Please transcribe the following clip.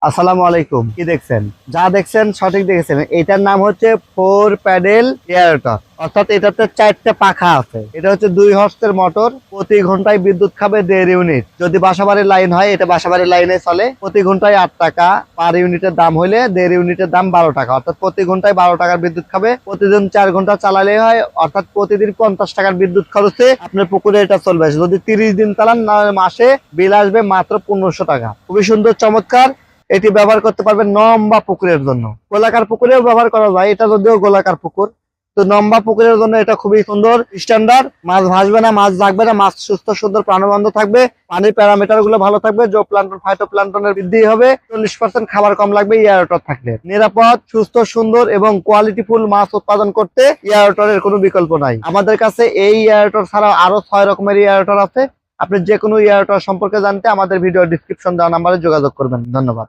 আসসালামু আলাইকুম। কি দেখছেন? যা দেখছেন সঠিক দেখেছেন। এটার নাম হচ্ছে 4 প্যাডেল এয়ারটর, অর্থাৎ এটাতে 4টে পাখা আছে। এটা হচ্ছে 2 হর্সের মোটর। প্রতি ঘন্টায় বিদ্যুৎ খাবে 1.5 ইউনিট। যদি বাসাবাড়ির লাইন হয়, এটা বাসাবাড়ির লাইনে চলে। প্রতি ঘন্টায় 8 টাকা, পার ইউনিটের দাম হইলে 1.5 ইউনিটের দাম 12 টাকা, অর্থাৎ প্রতি ঘন্টায় 12 টাকার বিদ্যুৎ খাবে। প্রতিদিন 4 ঘন্টা চালালে হয়, অর্থাৎ প্রতিদিন 50 টাকার বিদ্যুৎ খরচে আপনার পুকুরে এটা চলবে। যদি 30 দিন চালান, মাসে বিল আসবে মাত্র 1500 টাকা। খুবই সুন্দর, চমৎকার। এটি ব্যবহার করতে পারবেন লম্বা পুকুরের জন্য। গোলাকার পুকুরেও ব্যবহার করা যায়, এটা যদিও গোলাকার পুকুর, তো লম্বা পুকুরের জন্য এটা খুবই সুন্দর, স্ট্যান্ডার্ড। মাছ ভাসবে না, মাছ জাগবে না, মাছ সুস্থ সুন্দর প্রাণবন্ত থাকবে। পানির প্যারামিটার গুলো ভালো থাকবে। জো প্লান্টন, ফাইটো প্লান্টনের বৃদ্ধি হবে। 40% খাবার কম লাগবে এয়ারটর থাকলে। নিরাপদ, সুস্থ, সুন্দর এবং কোয়ালিটিফুল মাছ উৎপাদন করতে এয়ারটরের কোনো বিকল্প নাই। আমাদের কাছে এই এয়ারটর ছাড়াও আরো 6 রকমের এয়ারটর আছে। আপনি যে কোনো এয়ারটর সম্পর্কে জানতে আমাদের ভিডিও ডিসক্রিপশন দেওয়া নাম্বারে যোগাযোগ করবেন। ধন্যবাদ।